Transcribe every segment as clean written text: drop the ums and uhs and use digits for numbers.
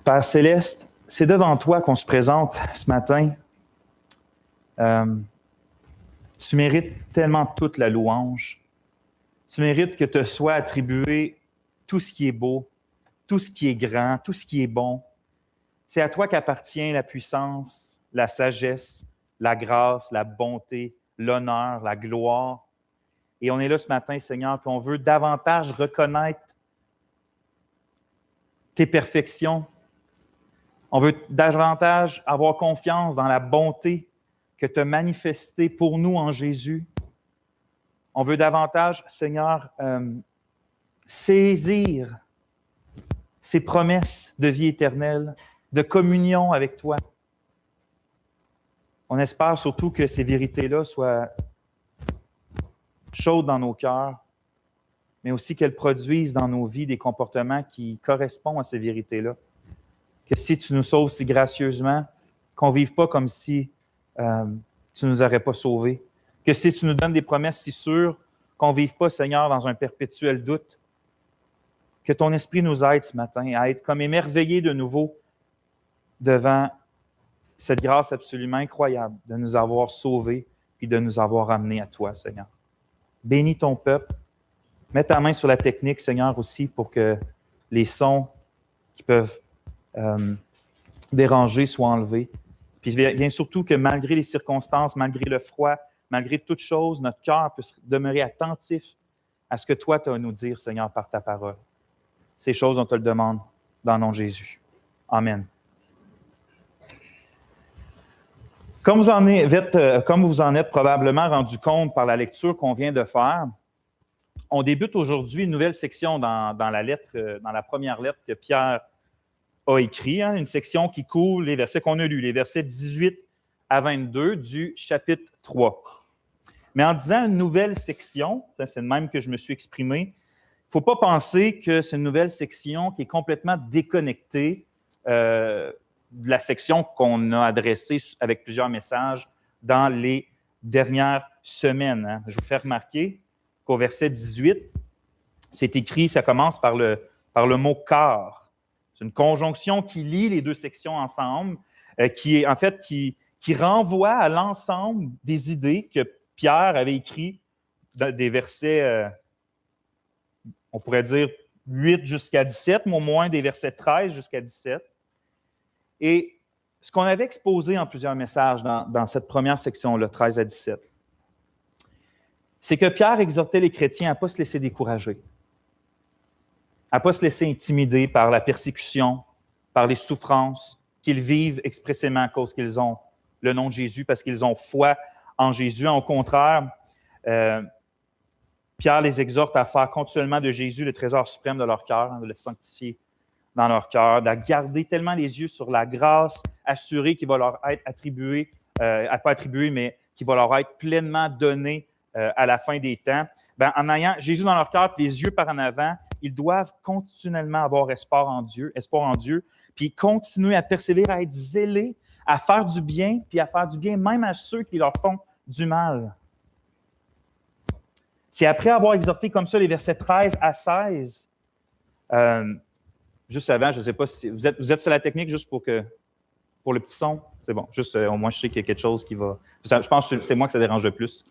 Père Céleste, c'est devant toi qu'on se présente ce matin. Tu mérites tellement toute la louange. Tu mérites que te soit attribué tout ce qui est beau, tout ce qui est grand, tout ce qui est bon. C'est à toi qu'appartient la puissance, la sagesse, la grâce, la bonté, l'honneur, la gloire. Et on est là ce matin, Seigneur, puis on veut davantage reconnaître tes perfections. On veut davantage avoir confiance dans la bonté que tu as manifestée pour nous en Jésus. On veut davantage, Seigneur, saisir ces promesses de vie éternelle, de communion avec toi. On espère surtout que ces vérités-là soient chaudes dans nos cœurs, mais aussi qu'elles produisent dans nos vies des comportements qui correspondent à ces vérités-là. Que si tu nous sauves si gracieusement, qu'on ne vive pas comme si tu ne nous aurais pas sauvés. Que si tu nous donnes des promesses si sûres, qu'on ne vive pas, Seigneur, dans un perpétuel doute. Que ton esprit nous aide ce matin à être comme émerveillés de nouveau devant cette grâce absolument incroyable de nous avoir sauvés et de nous avoir amenés à toi, Seigneur. Bénis ton peuple. Mets ta main sur la technique, Seigneur, aussi, pour que les sons qui peuvent déranger soient enlevés. Puis bien surtout que malgré les circonstances, malgré le froid, malgré toute chose, notre cœur puisse demeurer attentif à ce que toi tu as à nous dire, Seigneur, par ta parole. Ces choses, on te le demande dans le nom de Jésus. Amen. Comme vous en êtes probablement rendu compte par la lecture qu'on vient de faire, on débute aujourd'hui une nouvelle section dans la première lettre que Pierre a écrit, une section qui couvre les versets qu'on a lus, les versets 18 à 22 du chapitre 3. Mais en disant une nouvelle section, c'est le même que je me suis exprimé, il ne faut pas penser que c'est une nouvelle section qui est complètement déconnectée de la section qu'on a adressée avec plusieurs messages dans les dernières semaines. Je vous fais remarquer qu'au verset 18, c'est écrit, ça commence par le mot « car ». C'est une conjonction qui lie les deux sections ensemble, qui renvoie à l'ensemble des idées que Pierre avait écrites dans des versets, on pourrait dire 8 jusqu'à 17, mais au moins des versets 13 jusqu'à 17. Et ce qu'on avait exposé en plusieurs messages dans cette première section-là, 13 à 17, c'est que Pierre exhortait les chrétiens à ne pas se laisser décourager, à ne pas se laisser intimider par la persécution, par les souffrances qu'ils vivent expressément à cause qu'ils ont le nom de Jésus, parce qu'ils ont foi en Jésus. Au contraire, Pierre les exhorte à faire continuellement de Jésus le trésor suprême de leur cœur, de le sanctifier dans leur cœur, de garder tellement les yeux sur la grâce assurée qui va leur être attribuée, pas attribuée, mais qui va leur être pleinement donnée à la fin des temps. En ayant Jésus dans leur cœur et les yeux par en avant, ils doivent continuellement avoir espoir en Dieu, puis continuer à persévérer, à être zélés, à faire du bien, puis à faire du bien même à ceux qui leur font du mal. C'est après avoir exhorté comme ça les versets 13 à 16, juste avant, je ne sais pas si vous êtes sur la technique juste pour le petit son, c'est bon, juste au moins je sais qu'il y a quelque chose qui va... Je pense que c'est moi que ça dérange le plus,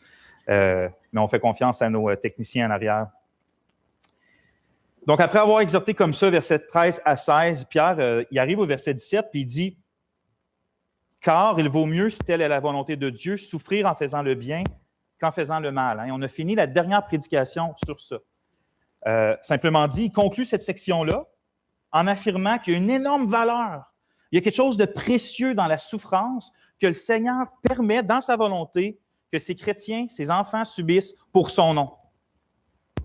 mais on fait confiance à nos techniciens en arrière. Donc, après avoir exhorté comme ça, versets 13 à 16, Pierre, il arrive au verset 17, puis il dit « Car il vaut mieux, si telle est la volonté de Dieu, souffrir en faisant le bien qu'en faisant le mal. » Et on a fini la dernière prédication sur ça. Simplement dit, il conclut cette section-là en affirmant qu'il y a une énorme valeur. Il y a quelque chose de précieux dans la souffrance que le Seigneur permet, dans sa volonté, que ses chrétiens, ses enfants subissent pour son nom,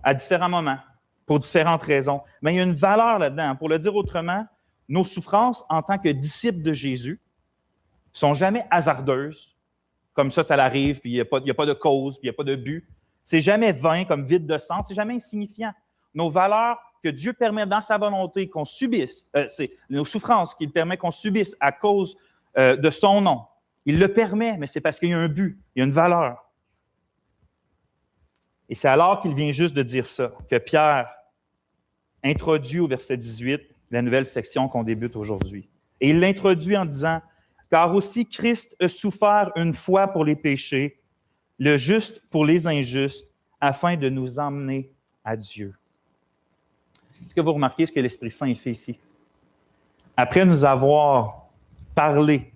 à différents moments, pour différentes raisons. Mais il y a une valeur là-dedans. Pour le dire autrement, nos souffrances en tant que disciples de Jésus ne sont jamais hasardeuses, comme ça l'arrive, puis il n'y a pas de cause, puis il n'y a pas de but. C'est jamais vain, comme vide de sens, c'est jamais insignifiant. Nos valeurs que Dieu permet dans sa volonté qu'on subisse, c'est nos souffrances qu'il permet qu'on subisse à cause de son nom. Il le permet, mais c'est parce qu'il y a un but, il y a une valeur. Et c'est alors qu'il vient juste de dire ça, que Pierre introduit au verset 18 la nouvelle section qu'on débute aujourd'hui. Et il l'introduit en disant « Car aussi Christ a souffert une fois pour les péchés, le juste pour les injustes, afin de nous emmener à Dieu. » Est-ce que vous remarquez ce que l'Esprit Saint fait ici? Après nous avoir parlé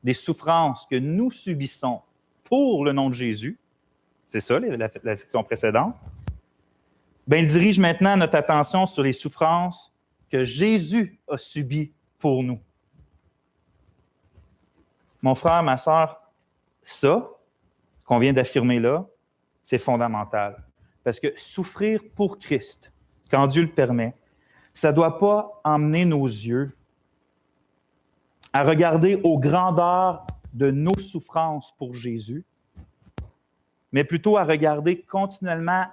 des souffrances que nous subissons pour le nom de Jésus, c'est ça la section précédente, bien, il dirige maintenant notre attention sur les souffrances que Jésus a subies pour nous. Mon frère, ma sœur, ça, ce qu'on vient d'affirmer là, c'est fondamental. Parce que souffrir pour Christ, quand Dieu le permet, ça ne doit pas emmener nos yeux à regarder aux grandeurs de nos souffrances pour Jésus, mais plutôt à regarder continuellement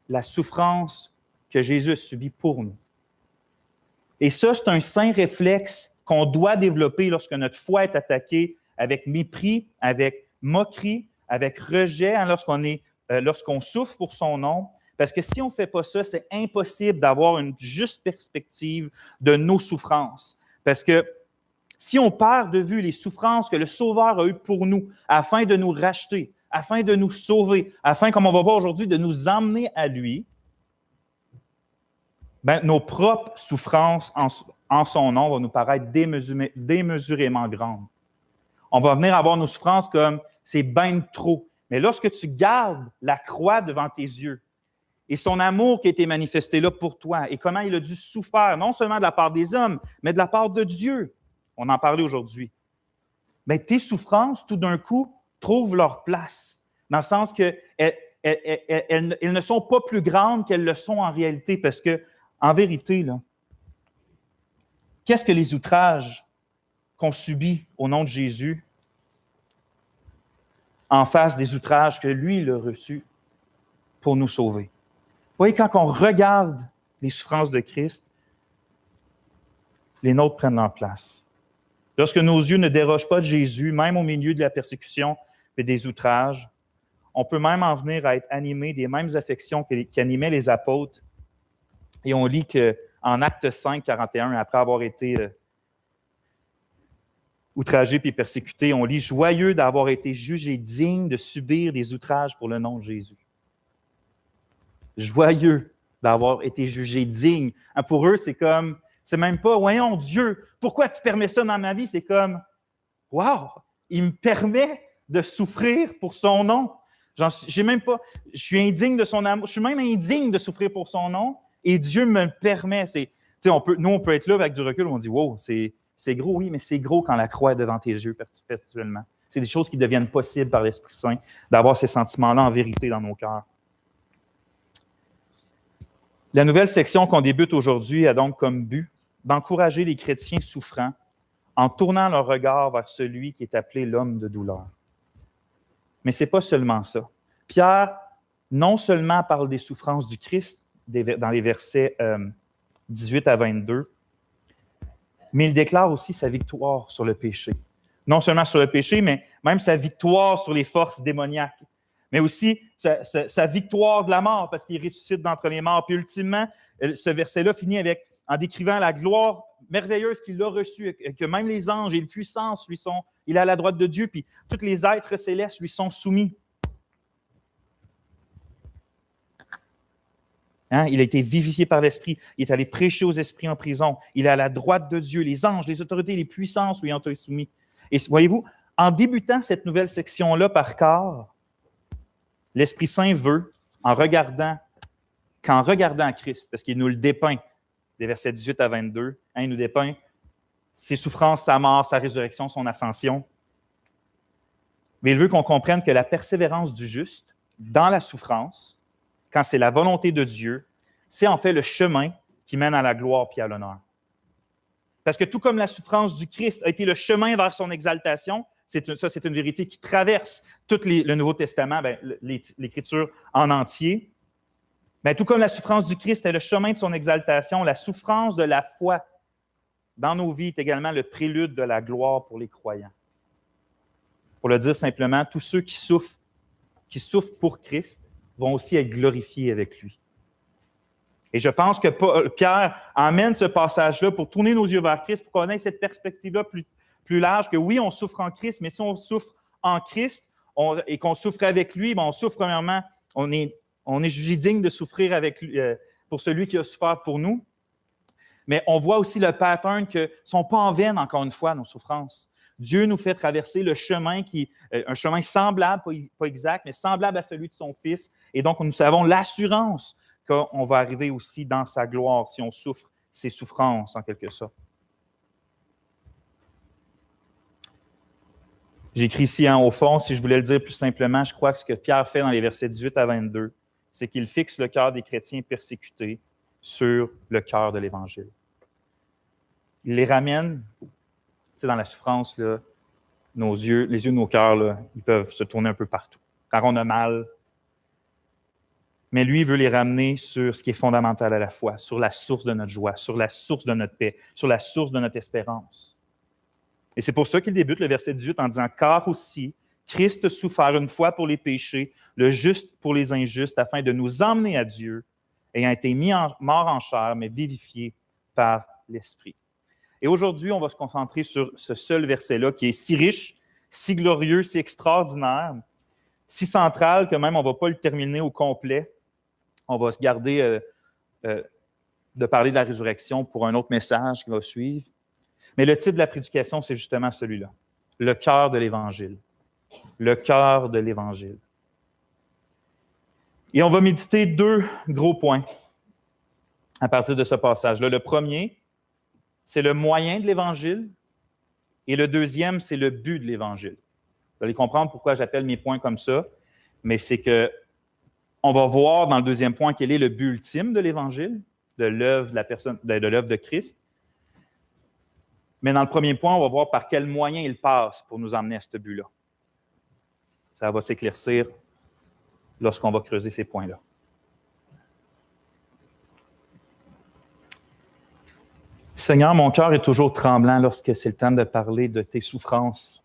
la souffrance que Jésus a subie pour nous. Et ça, c'est un saint réflexe qu'on doit développer lorsque notre foi est attaquée avec mépris, avec moquerie, avec rejet, hein, lorsqu'on souffre pour son nom. Parce que si on ne fait pas ça, c'est impossible d'avoir une juste perspective de nos souffrances. Parce que si on perd de vue les souffrances que le Sauveur a eues pour nous, afin de nous racheter, afin de nous sauver, afin, comme on va voir aujourd'hui, de nous emmener à lui, bien, nos propres souffrances en son nom vont nous paraître démesurément grandes. On va venir avoir nos souffrances comme c'est bien trop. Mais lorsque tu gardes la croix devant tes yeux et son amour qui a été manifesté là pour toi et comment il a dû souffrir, non seulement de la part des hommes, mais de la part de Dieu, on en parlait aujourd'hui, bien, tes souffrances, tout d'un coup, trouvent leur place, dans le sens qu'elles ne sont pas plus grandes qu'elles le sont en réalité, parce que, en vérité, là, qu'est-ce que les outrages qu'on subit au nom de Jésus en face des outrages que lui, il a reçus pour nous sauver? Vous voyez, quand on regarde les souffrances de Christ, les nôtres prennent leur place. Lorsque nos yeux ne dérogent pas de Jésus, même au milieu de la persécution et des outrages, on peut même en venir à être animé des mêmes affections qui animaient les apôtres. Et on lit qu'en Actes 5, 41, après avoir été outragé puis persécuté, on lit « Joyeux d'avoir été jugé digne de subir des outrages pour le nom de Jésus. » Joyeux d'avoir été jugé digne. Hein, pour eux, c'est même pas « Voyons Dieu, pourquoi tu permets ça dans ma vie? » C'est comme « Wow, il me permet de souffrir pour son nom. » Je suis indigne de son amour. Je suis même indigne de souffrir pour son nom et Dieu me le permet. On peut être là avec du recul, on dit « Wow, c'est gros, oui, mais c'est gros quand la croix est devant tes yeux perpétuellement. » C'est des choses qui deviennent possibles par l'Esprit Saint, d'avoir ces sentiments-là en vérité dans nos cœurs. La nouvelle section qu'on débute aujourd'hui a donc comme but d'encourager les chrétiens souffrants en tournant leur regard vers celui qui est appelé l'homme de douleur. Mais ce n'est pas seulement ça. Pierre, non seulement parle des souffrances du Christ dans les versets 18 à 22, mais il déclare aussi sa victoire sur le péché. Non seulement sur le péché, mais même sa victoire sur les forces démoniaques. Mais aussi sa victoire de la mort, parce qu'il ressuscite d'entre les morts. Puis ultimement, ce verset-là finit en décrivant la gloire merveilleuse qu'il a reçue, que même les anges et les puissances il est à la droite de Dieu, puis tous les êtres célestes lui sont soumis. Hein? Il a été vivifié par l'Esprit, il est allé prêcher aux esprits en prison, il est à la droite de Dieu, les anges, les autorités, les puissances lui ont été soumis. Et voyez-vous, en débutant cette nouvelle section-là par corps, l'Esprit Saint veut, qu'en regardant Christ, parce qu'il nous le dépeint, des versets 18 à 22, hein, il nous dépeint ses souffrances, sa mort, sa résurrection, son ascension. Mais il veut qu'on comprenne que la persévérance du juste dans la souffrance, quand c'est la volonté de Dieu, c'est en fait le chemin qui mène à la gloire puis à l'honneur. Parce que tout comme la souffrance du Christ a été le chemin vers son exaltation, c'est une vérité qui traverse tout le Nouveau Testament, l'Écriture en entier. Mais tout comme la souffrance du Christ est le chemin de son exaltation, la souffrance de la foi dans nos vies est également le prélude de la gloire pour les croyants. Pour le dire simplement, tous ceux qui souffrent pour Christ vont aussi être glorifiés avec lui. Et je pense que Pierre emmène ce passage-là pour tourner nos yeux vers Christ, pour qu'on ait cette perspective-là plus large, que oui, on souffre en Christ, mais si on souffre en Christ et qu'on souffre avec lui, on souffre premièrement, on est jugé digne de souffrir avec lui, pour celui qui a souffert pour nous. Mais on voit aussi le pattern que ne sont pas en vain, encore une fois, nos souffrances. Dieu nous fait traverser le chemin un chemin semblable, pas exact, mais semblable à celui de son Fils. Et donc, nous avons l'assurance qu'on va arriver aussi dans sa gloire si on souffre ses souffrances, en quelque sorte. J'écris ici au fond, si je voulais le dire plus simplement, je crois que ce que Pierre fait dans les versets 18 à 22, c'est qu'il fixe le cœur des chrétiens persécutés sur le cœur de l'Évangile. Il les ramène, dans la souffrance, là, les yeux de nos cœurs, là, ils peuvent se tourner un peu partout. Quand on a mal, mais lui, il veut les ramener sur ce qui est fondamental à la foi, sur la source de notre joie, sur la source de notre paix, sur la source de notre espérance. Et c'est pour ça qu'il débute le verset 18 en disant « Car aussi, Christ souffert une fois pour les péchés, le juste pour les injustes, afin de nous emmener à Dieu, ayant été mort en chair, mais vivifié par l'Esprit. » Et aujourd'hui, on va se concentrer sur ce seul verset-là qui est si riche, si glorieux, si extraordinaire, si central que même on ne va pas le terminer au complet. On va se garder de parler de la résurrection pour un autre message qui va suivre. Mais le titre de la prédication, c'est justement celui-là. Le cœur de l'Évangile. Le cœur de l'Évangile. Et on va méditer 2 gros points à partir de ce passage-là. Le premier, c'est le moyen de l'Évangile. Et le deuxième, c'est le but de l'Évangile. Vous allez comprendre pourquoi j'appelle mes points comme ça, mais c'est que on va voir dans le deuxième point quel est le but ultime de l'Évangile, de l'œuvre de Christ. Mais dans le premier point, on va voir par quel moyen il passe pour nous emmener à ce but-là. Ça va s'éclaircir lorsqu'on va creuser ces points-là. Seigneur, mon cœur est toujours tremblant lorsque c'est le temps de parler de tes souffrances.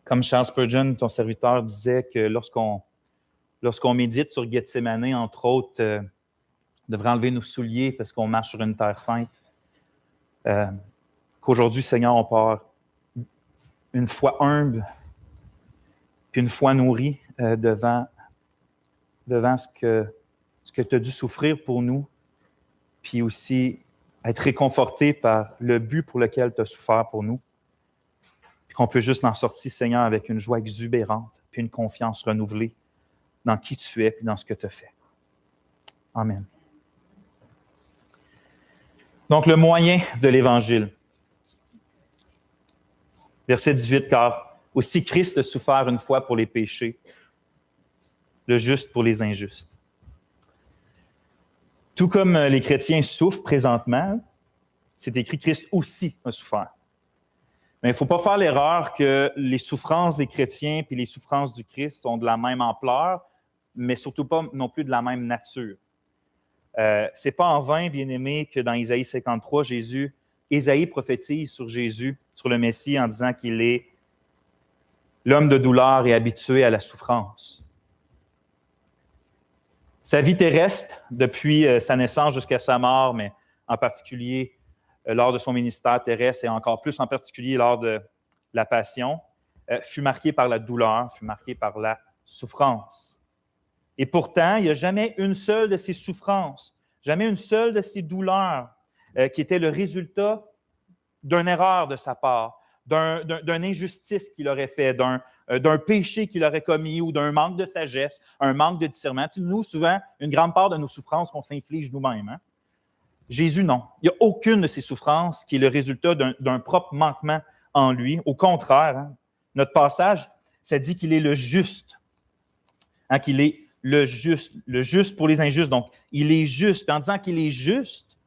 Comme Charles Spurgeon, ton serviteur, disait que lorsqu'on médite sur Gethsémane, entre autres, on devrait enlever nos souliers parce qu'on marche sur une terre sainte. Qu'aujourd'hui, Seigneur, on part une foi humble, puis une foi nourrie devant ce que tu as dû souffrir pour nous, puis aussi être réconforté par le but pour lequel tu as souffert pour nous, puis qu'on peut juste en sortir, Seigneur, avec une joie exubérante, puis une confiance renouvelée dans qui tu es, puis dans ce que tu as fait. Amen. Donc, le moyen de l'Évangile. Verset 18, « Car aussi Christ a souffert une fois pour les péchés, le juste pour les injustes. » Tout comme les chrétiens souffrent présentement, c'est écrit « Christ aussi a souffert ». Mais il ne faut pas faire l'erreur que les souffrances des chrétiens et les souffrances du Christ sont de la même ampleur, mais surtout pas non plus de la même nature. Ce n'est pas en vain, bien-aimé, que dans Isaïe 53, Isaïe prophétise sur Jésus, sur le Messie, en disant qu'il est l'homme de douleur et habitué à la souffrance. Sa vie terrestre, depuis sa naissance jusqu'à sa mort, mais en particulier lors de son ministère terrestre et encore plus en particulier lors de la Passion, fut marquée par la douleur, fut marquée par la souffrance. Et pourtant, il n'y a jamais une seule de ces souffrances, jamais une seule de ces douleurs qui était le résultat d'une erreur de sa part, d'une injustice qu'il aurait fait, d'un péché qu'il aurait commis ou d'un manque de sagesse, un manque de discernement. Tu sais, nous, souvent, une grande part de nos souffrances qu'on s'inflige nous-mêmes. Hein? Jésus, non. Il n'y a aucune de ces souffrances qui est le résultat d'un propre manquement en lui. Au contraire, hein, notre passage, ça dit qu'il est le juste, hein, qu'il est le juste pour les injustes. Donc, il est juste. Puis en disant qu'il est juste,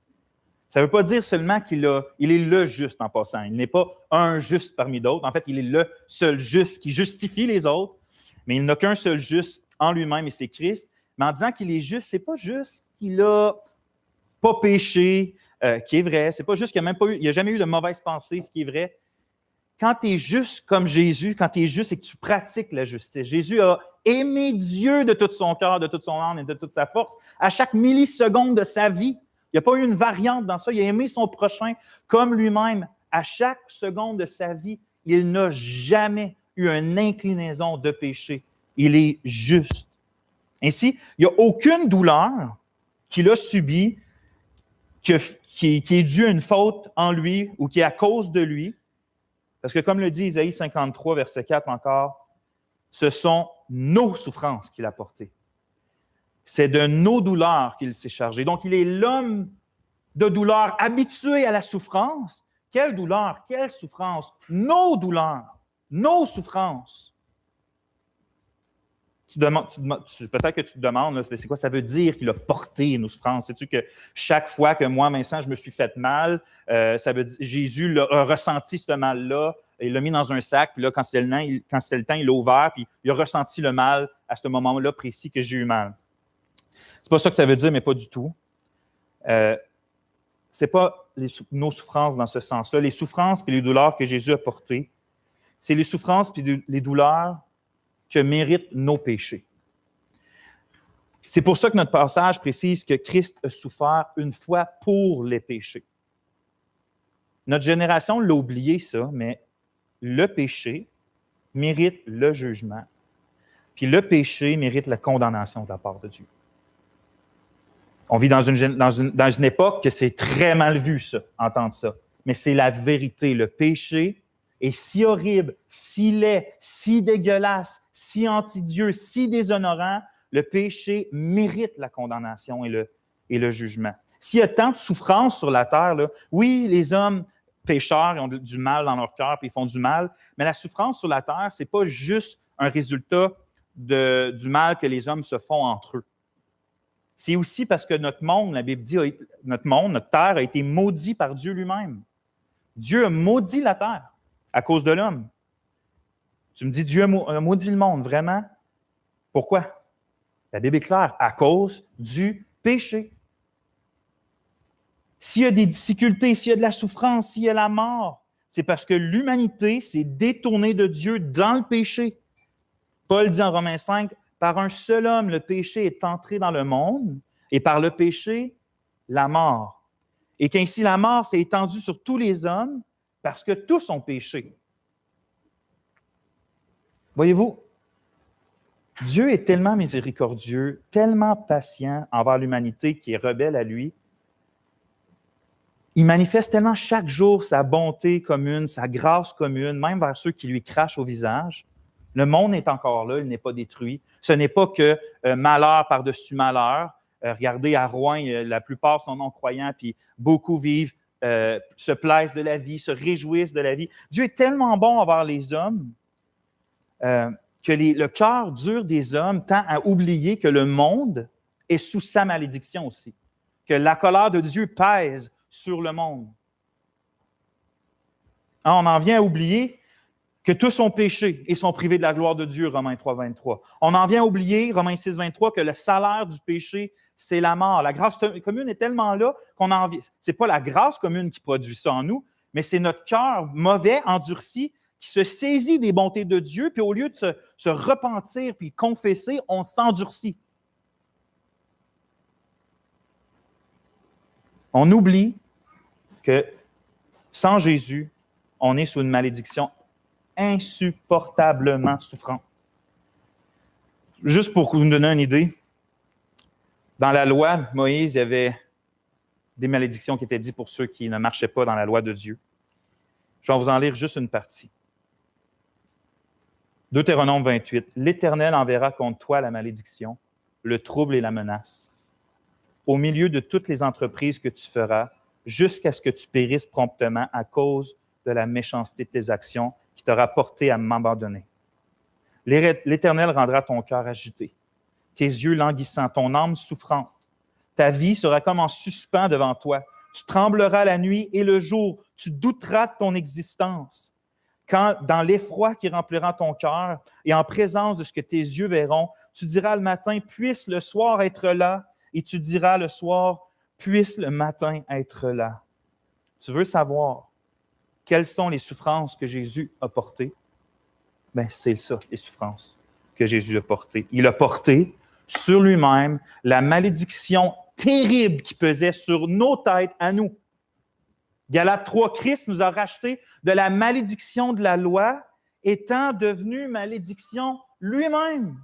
ça ne veut pas dire seulement qu'il est le juste en passant. Il n'est pas un juste parmi d'autres. En fait, il est le seul juste qui justifie les autres, mais il n'a qu'un seul juste en lui-même et c'est Christ. Mais en disant qu'il est juste, ce n'est pas juste qu'il n'a pas péché, qui est vrai. Ce n'est pas juste qu'il n'y a jamais eu de mauvaise pensée, ce qui est vrai. quand tu es juste comme Jésus, quand tu es juste et que tu pratiques la justice, Jésus a aimé Dieu de tout son cœur, de toute son âme et de toute sa force à chaque milliseconde de sa vie. Il n'y a pas eu une variante dans ça. Il a aimé son prochain comme lui-même à chaque seconde de sa vie. Il n'a jamais eu une inclinaison de péché. Il est juste. Ainsi, il n'y a aucune douleur qu'il a subie qui est due à une faute en lui ou qui est à cause de lui. Parce que comme le dit Isaïe 53, verset 4 encore, ce sont nos souffrances qu'il a portées. C'est de nos douleurs qu'il s'est chargé. Donc, il est l'homme de douleur habitué à la souffrance. Quelle douleur, quelle souffrance? Nos douleurs, nos souffrances. Peut-être que tu te demandes, c'est quoi ça veut dire qu'il a porté nos souffrances? Sais-tu que chaque fois que moi, Vincent, je me suis fait mal, ça veut dire Jésus a ressenti ce mal-là, il l'a mis dans un sac, puis là, quand c'était le temps, il l'a ouvert, puis il a ressenti le mal à ce moment-là précis que j'ai eu mal. C'est pas ça que ça veut dire, mais pas du tout. C'est pas nos souffrances dans ce sens-là. Les souffrances et les douleurs que Jésus a portées, c'est les souffrances et les douleurs que méritent nos péchés. C'est pour ça que notre passage précise que Christ a souffert une fois pour les péchés. Notre génération l'a oublié, ça, mais le péché mérite le jugement, puis le péché mérite la condamnation de la part de Dieu. On vit dans une époque que c'est très mal vu, ça, entendre ça. Mais c'est la vérité. Le péché est si horrible, si laid, si dégueulasse, si anti-Dieu, si déshonorant. Le péché mérite la condamnation et le jugement. S'il y a tant de souffrance sur la terre, là, oui, les hommes pécheurs ils ont du mal dans leur cœur puis ils font du mal, mais la souffrance sur la terre, ce n'est pas juste un résultat du mal que les hommes se font entre eux. C'est aussi parce que notre monde, la Bible dit, notre terre a été maudit par Dieu lui-même. Dieu a maudit la terre à cause de l'homme. Tu me dis, Dieu a maudit le monde, vraiment? Pourquoi? La Bible est claire, à cause du péché. S'il y a des difficultés, s'il y a de la souffrance, s'il y a la mort, c'est parce que l'humanité s'est détournée de Dieu dans le péché. Paul dit en Romains 5, « Par un seul homme, le péché est entré dans le monde, et par le péché, la mort. Et qu'ainsi la mort s'est étendue sur tous les hommes, parce que tous ont péché. » Voyez-vous, Dieu est tellement miséricordieux, tellement patient envers l'humanité qui est rebelle à lui. Il manifeste tellement chaque jour sa bonté commune, sa grâce commune, même vers ceux qui lui crachent au visage. Le monde est encore là, il n'est pas détruit. Ce n'est pas que malheur par-dessus malheur. Regardez, à Rouen, la plupart sont non-croyants, puis beaucoup vivent, se plaisent de la vie, se réjouissent de la vie. Dieu est tellement bon envers les hommes que le cœur dur des hommes tend à oublier que le monde est sous sa malédiction aussi, que la colère de Dieu pèse sur le monde. On en vient à oublier que tous ont péché et sont privés de la gloire de Dieu, Romains 3, 23. On en vient à oublier, Romains 6, 23, que le salaire du péché, c'est la mort. La grâce commune est tellement là qu'on en vient. Ce n'est pas la grâce commune qui produit ça en nous, mais c'est notre cœur mauvais, endurci, qui se saisit des bontés de Dieu, puis au lieu de se repentir puis confesser, on s'endurcit. On oublie que sans Jésus, on est sous une malédiction insupportablement souffrante. Juste pour vous donner une idée, dans la loi, Moïse, il y avait des malédictions qui étaient dites pour ceux qui ne marchaient pas dans la loi de Dieu. Je vais vous en lire juste une partie. Deutéronome 28. « L'Éternel enverra contre toi la malédiction, le trouble et la menace, au milieu de toutes les entreprises que tu feras, jusqu'à ce que tu périsses promptement à cause de la méchanceté de tes actions qui t'aura porté à m'abandonner. L'Éternel rendra ton cœur agité, tes yeux languissants, ton âme souffrante. Ta vie sera comme en suspens devant toi. Tu trembleras la nuit et le jour. Tu douteras de ton existence. Quand, dans l'effroi qui remplira ton cœur et en présence de ce que tes yeux verront, tu diras le matin, puisse le soir être là, et tu diras le soir, puisse le matin être là. Tu veux savoir quelles sont les souffrances que Jésus a portées? Bien, c'est ça, les souffrances que Jésus a portées. Il a porté sur lui-même la malédiction terrible qui pesait sur nos têtes à nous. Galates 3, Christ nous a rachetés de la malédiction de la loi, étant devenu malédiction lui-même.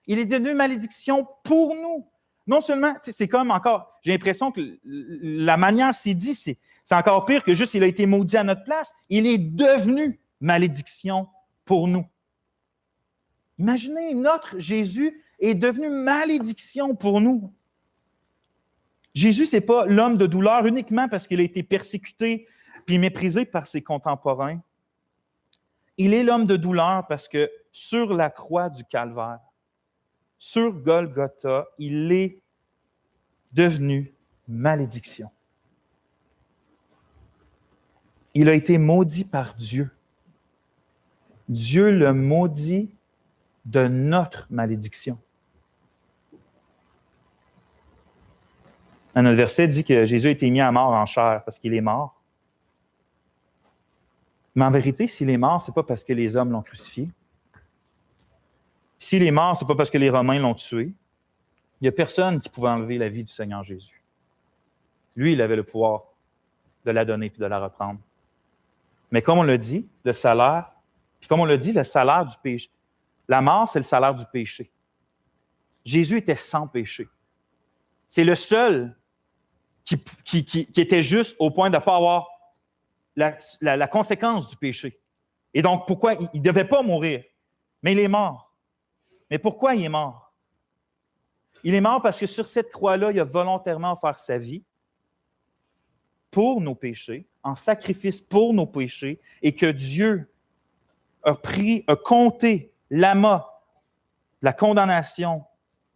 Il est devenu malédiction pour nous. Non seulement, c'est comme encore, j'ai l'impression que la manière c'est dit, c'est encore pire que juste il a été maudit à notre place. Il est devenu malédiction pour nous. Imaginez, notre Jésus est devenu malédiction pour nous. Jésus, ce n'est pas l'homme de douleur uniquement parce qu'il a été persécuté puis méprisé par ses contemporains. Il est l'homme de douleur parce que sur la croix du Calvaire, sur Golgotha, il est devenu malédiction. Il a été maudit par Dieu. Dieu le maudit de notre malédiction. Un autre verset dit que Jésus a été mis à mort en chair parce qu'il est mort. Mais en vérité, s'il est mort, ce n'est pas parce que les hommes l'ont crucifié. S'il est mort, ce n'est pas parce que les Romains l'ont tué. Il n'y a personne qui pouvait enlever la vie du Seigneur Jésus. Lui, il avait le pouvoir de la donner et de la reprendre. Mais comme on l'a dit, le salaire, puis comme on l'a dit, le salaire du péché. La mort, c'est le salaire du péché. Jésus était sans péché. C'est le seul qui était juste au point de ne pas avoir la conséquence du péché. Et donc, pourquoi? Il ne devait pas mourir, mais il est mort. Mais pourquoi il est mort? Il est mort parce que sur cette croix-là, il a volontairement offert sa vie pour nos péchés, en sacrifice pour nos péchés, et que Dieu a compté l'amas, la condamnation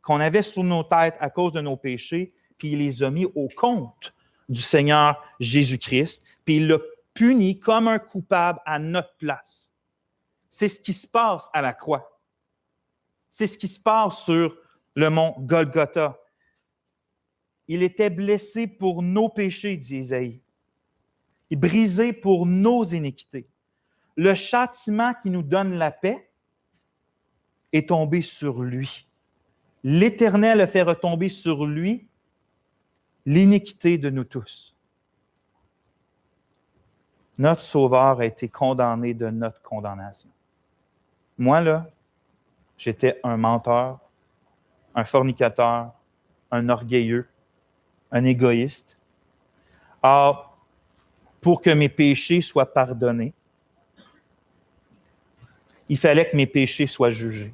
qu'on avait sur nos têtes à cause de nos péchés, puis il les a mis au compte du Seigneur Jésus-Christ, puis il l'a puni comme un coupable à notre place. C'est ce qui se passe à la croix. C'est ce qui se passe sur le mont Golgotha. Il était blessé pour nos péchés, dit Ésaïe. Il est brisé pour nos iniquités. Le châtiment qui nous donne la paix est tombé sur lui. L'Éternel a fait retomber sur lui l'iniquité de nous tous. Notre Sauveur a été condamné de notre condamnation. Moi, là, j'étais un menteur, un fornicateur, un orgueilleux, un égoïste. Or, pour que mes péchés soient pardonnés, il fallait que mes péchés soient jugés.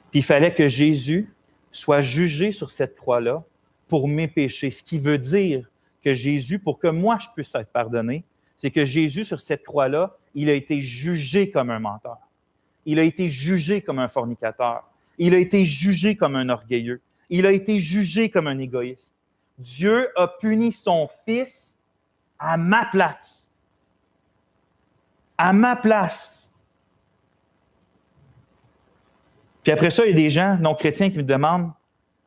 Puis il fallait que Jésus soit jugé sur cette croix-là pour mes péchés. Ce qui veut dire que Jésus, pour que moi je puisse être pardonné, c'est que Jésus, sur cette croix-là, il a été jugé comme un menteur. Il a été jugé comme un fornicateur. Il a été jugé comme un orgueilleux. Il a été jugé comme un égoïste. Dieu a puni son Fils à ma place. À ma place. Puis après ça, il y a des gens non-chrétiens qui me demandent,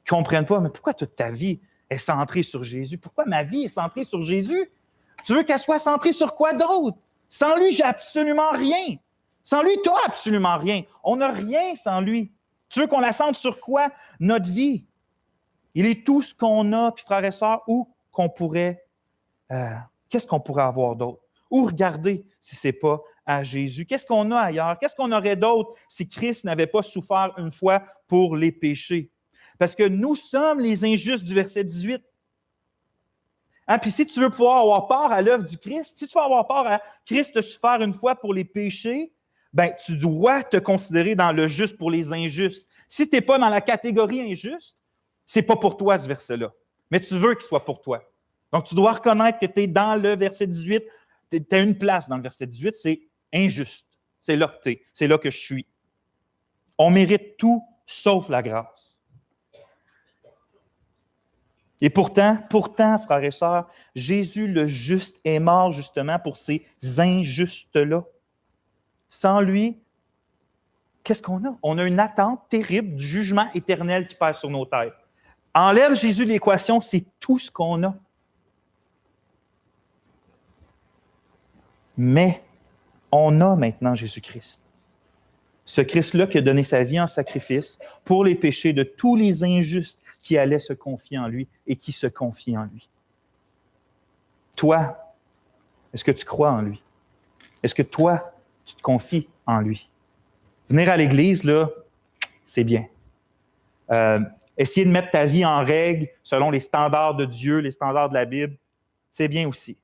qui ne comprennent pas, mais pourquoi toute ta vie est centrée sur Jésus? Pourquoi ma vie est centrée sur Jésus? Tu veux qu'elle soit centrée sur quoi d'autre? Sans lui, j'ai absolument rien. Sans lui, tu n'as absolument rien. On n'a rien sans lui. Tu veux qu'on la centre sur quoi? Notre vie. Il est tout ce qu'on a, puis frères et sœurs, où qu'on pourrait, qu'est-ce qu'on pourrait avoir d'autre? Où regarder si ce n'est pas à Jésus? Qu'est-ce qu'on a ailleurs? Qu'est-ce qu'on aurait d'autre si Christ n'avait pas souffert une fois pour les péchés? Parce que nous sommes les injustes du verset 18. Hein? Puis si tu veux pouvoir avoir part à l'œuvre du Christ, si tu veux avoir part à Christ de souffrir une fois pour les péchés, ben tu dois te considérer dans le juste pour les injustes. Si tu n'es pas dans la catégorie injuste, c'est pas pour toi ce verset-là. Mais tu veux qu'il soit pour toi. Donc tu dois reconnaître que tu es dans le verset 18. Tu as une place dans le verset 18, c'est injuste. C'est là que tu es. C'est là que je suis. On mérite tout sauf la grâce. Et pourtant, frères et sœurs, Jésus le juste est mort justement pour ces injustes-là. Sans lui, qu'est-ce qu'on a? On a une attente terrible du jugement éternel qui pèse sur nos têtes. Enlève Jésus de l'équation, c'est tout ce qu'on a. Mais on a maintenant Jésus-Christ. Ce Christ-là qui a donné sa vie en sacrifice pour les péchés de tous les injustes qui allaient se confier en lui et qui se confient en lui. Toi, est-ce que tu crois en lui? Est-ce que toi, tu te confies en lui? Venir à l'Église, là, c'est bien. Essayer de mettre ta vie en règle selon les standards de Dieu, les standards de la Bible, c'est bien aussi.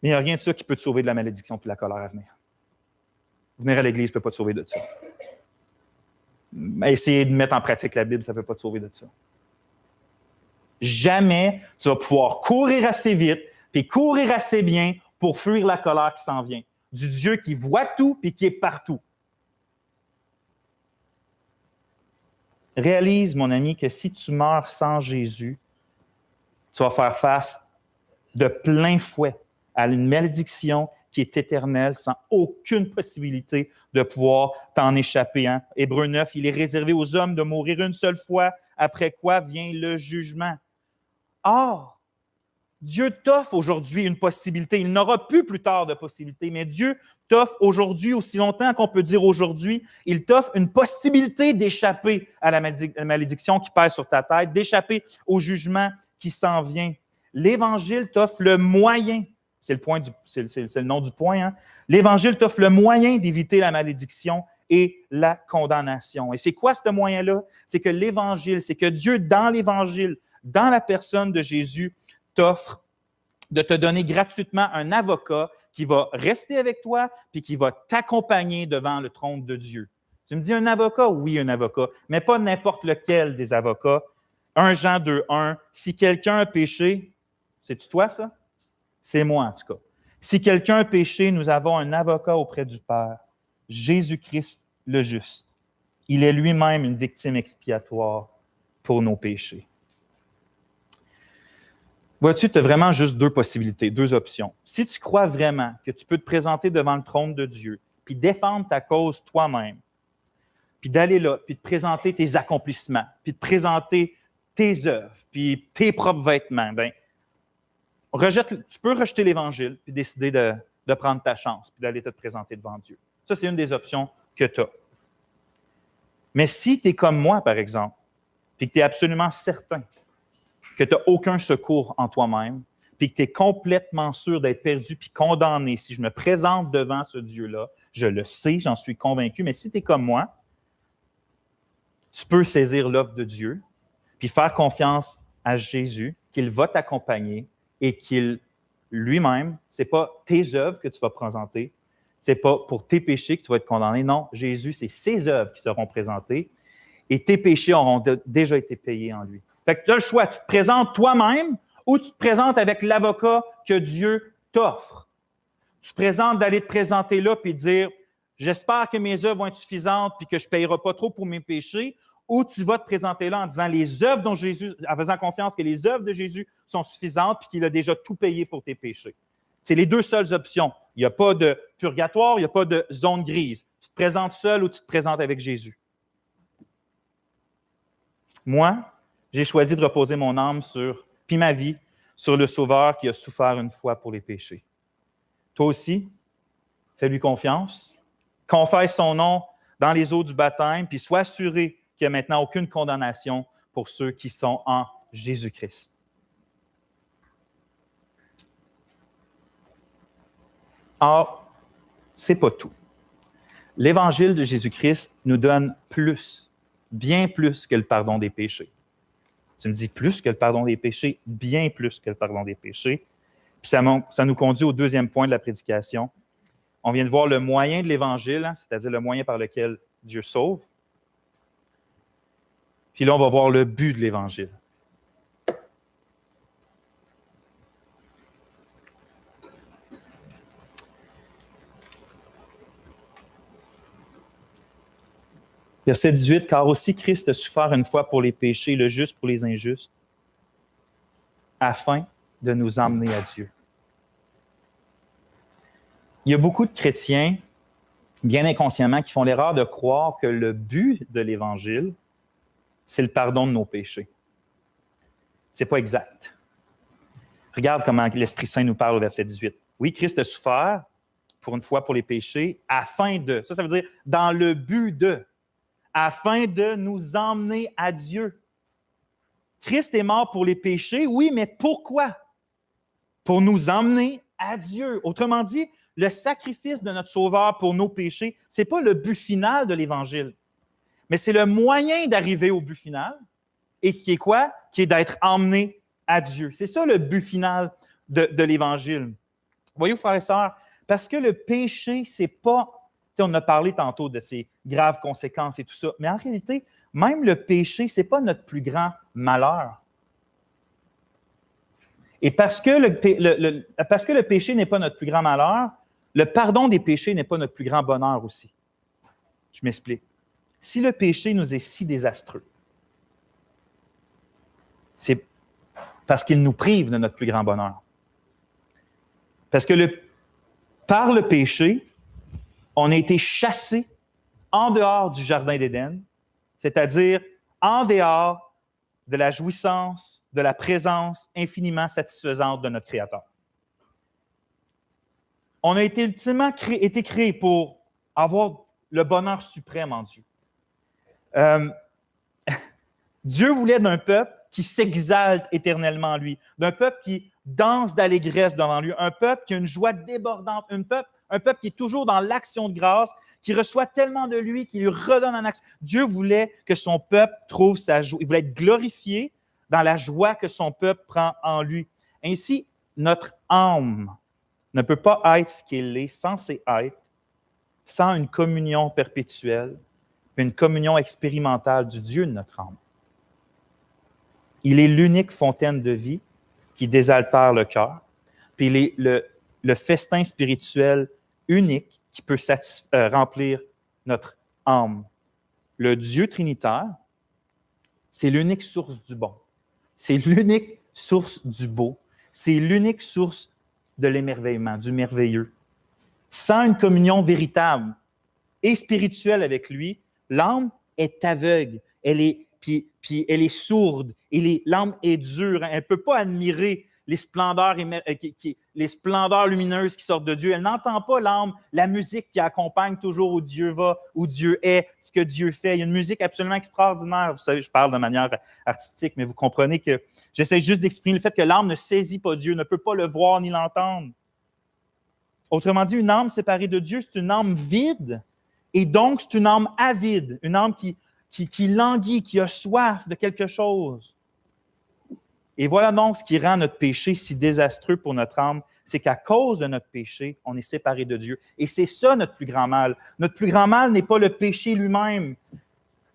Mais il n'y a rien de ça qui peut te sauver de la malédiction et de la colère à venir. Venir à l'Église ne peut pas te sauver de ça. Essayer de mettre en pratique la Bible, ça ne peut pas te sauver de ça. Jamais tu vas pouvoir courir assez vite puis courir assez bien pour fuir la colère qui s'en vient. Du Dieu qui voit tout et qui est partout. Réalise, mon ami, que si tu meurs sans Jésus, tu vas faire face de plein fouet à une malédiction qui est éternelle, sans aucune possibilité de pouvoir t'en échapper. Hein? Hébreux 9, il est réservé aux hommes de mourir une seule fois, après quoi vient le jugement. Or, Dieu t'offre aujourd'hui une possibilité. Il n'aura plus tard de possibilité, mais Dieu t'offre aujourd'hui, aussi longtemps qu'on peut dire aujourd'hui, il t'offre une possibilité d'échapper à la malédiction qui pèse sur ta tête, d'échapper au jugement qui s'en vient. L'Évangile t'offre le moyen, c'est le nom du point, hein? L'Évangile t'offre le moyen d'éviter la malédiction et la condamnation. Et c'est quoi ce moyen-là? C'est que l'Évangile, c'est que Dieu, dans l'Évangile, dans la personne de Jésus, t'offre de te donner gratuitement un avocat qui va rester avec toi puis qui va t'accompagner devant le trône de Dieu. Tu me dis un avocat? Oui, un avocat, mais pas n'importe lequel des avocats. 1 Jean 2, 1, si quelqu'un a péché, c'est-tu toi ça? C'est moi en tout cas. Si quelqu'un a péché, nous avons un avocat auprès du Père, Jésus-Christ le juste. Il est lui-même une victime expiatoire pour nos péchés. Vois-tu, tu as vraiment juste deux possibilités, deux options. Si tu crois vraiment que tu peux te présenter devant le trône de Dieu, puis défendre ta cause toi-même, puis d'aller là, puis de présenter tes accomplissements, puis de présenter tes œuvres, puis tes propres vêtements, bien, tu peux rejeter l'Évangile, puis décider de prendre ta chance, puis d'aller te présenter devant Dieu. Ça, c'est une des options que tu as. Mais si tu es comme moi, par exemple, puis que tu es absolument certain que tu n'as aucun secours en toi-même, puis que tu es complètement sûr d'être perdu puis condamné si je me présente devant ce Dieu-là, je le sais, j'en suis convaincu, mais si tu es comme moi, tu peux saisir l'offre de Dieu, puis faire confiance à Jésus, qu'il va t'accompagner et qu'il, lui-même, ce n'est pas tes œuvres que tu vas présenter, ce n'est pas pour tes péchés que tu vas être condamné. Non, Jésus, c'est ses œuvres qui seront présentées et tes péchés auront déjà été payés en lui. Fait que tu as le choix, tu te présentes toi-même ou tu te présentes avec l'avocat que Dieu t'offre. Tu te présentes d'aller te présenter là puis dire « J'espère que mes œuvres vont être suffisantes puis que je ne payerai pas trop pour mes péchés » ou tu vas te présenter là en disant les œuvres dont Jésus, en faisant confiance que les œuvres de Jésus sont suffisantes puis qu'il a déjà tout payé pour tes péchés. C'est les deux seules options. Il n'y a pas de purgatoire, il n'y a pas de zone grise. Tu te présentes seul ou tu te présentes avec Jésus. Moi, j'ai choisi de reposer mon âme puis ma vie, sur le Sauveur qui a souffert une fois pour les péchés. Toi aussi, fais-lui confiance, confesse son nom dans les eaux du baptême, puis sois assuré qu'il n'y a maintenant aucune condamnation pour ceux qui sont en Jésus-Christ. Or, ce n'est pas tout. L'Évangile de Jésus-Christ nous donne plus, bien plus que le pardon des péchés. Tu me dis plus que le pardon des péchés, bien plus que le pardon des péchés. Puis ça nous conduit au deuxième point de la prédication. On vient de voir le moyen de l'Évangile, hein, c'est-à-dire le moyen par lequel Dieu sauve. Puis là, on va voir le but de l'Évangile. Verset 18, « Car aussi Christ a souffert une fois pour les péchés, le juste pour les injustes, afin de nous emmener à Dieu. » Il y a beaucoup de chrétiens, bien inconsciemment, qui font l'erreur de croire que le but de l'Évangile, c'est le pardon de nos péchés. Ce n'est pas exact. Regarde comment l'Esprit Saint nous parle au verset 18. Oui, Christ a souffert pour une fois pour les péchés, afin de, ça veut dire dans le but de, afin de nous emmener à Dieu. Christ est mort pour les péchés, oui, mais pourquoi? Pour nous emmener à Dieu. Autrement dit, le sacrifice de notre Sauveur pour nos péchés, ce n'est pas le but final de l'Évangile, mais c'est le moyen d'arriver au but final, et qui est quoi? Qui est d'être emmené à Dieu. C'est ça le but final de l'Évangile. Voyez-vous, frères et sœurs, parce que le péché, c'est pas... On a parlé tantôt de ses graves conséquences et tout ça, mais en réalité, même le péché, ce n'est pas notre plus grand malheur. Et parce que le péché n'est pas notre plus grand malheur, le pardon des péchés n'est pas notre plus grand bonheur aussi. Je m'explique. Si le péché nous est si désastreux, c'est parce qu'il nous prive de notre plus grand bonheur. Parce que par le péché, on a été chassé en dehors du Jardin d'Éden, c'est-à-dire en dehors de la jouissance, de la présence infiniment satisfaisante de notre Créateur. On a été ultimement été créé pour avoir le bonheur suprême en Dieu. Dieu voulait d'un peuple qui s'exalte éternellement en lui, d'un peuple qui danse d'allégresse devant lui, un peuple qui a une joie débordante, un peuple qui est toujours dans l'action de grâce, qui reçoit tellement de lui qu'il lui redonne un action. Dieu voulait que son peuple trouve sa joie. Il voulait être glorifié dans la joie que son peuple prend en lui. Ainsi, notre âme ne peut pas être ce qu'elle est, censée être, sans une communion perpétuelle, une communion expérimentale du Dieu de notre âme. Il est l'unique fontaine de vie qui désaltère le cœur, puis il est le festin spirituel unique qui peut remplir notre âme. Le Dieu trinitaire, c'est l'unique source du bon. C'est l'unique source du beau. C'est l'unique source de l'émerveillement, du merveilleux. Sans une communion véritable et spirituelle avec lui, l'âme est aveugle, puis elle est sourde, et l'âme est dure. Elle ne peut pas admirer les splendeurs lumineuses qui sortent de Dieu. Elle n'entend pas l'âme, la musique qui accompagne toujours où Dieu va, où Dieu est, ce que Dieu fait. Il y a une musique absolument extraordinaire. Vous savez, je parle de manière artistique, mais vous comprenez que j'essaie juste d'exprimer le fait que l'âme ne saisit pas Dieu, ne peut pas le voir ni l'entendre. Autrement dit, une âme séparée de Dieu, c'est une âme vide, et donc c'est une âme avide, une âme qui languit, qui a soif de quelque chose. Et voilà donc ce qui rend notre péché si désastreux pour notre âme, c'est qu'à cause de notre péché, on est séparé de Dieu. Et c'est ça notre plus grand mal. Notre plus grand mal n'est pas le péché lui-même,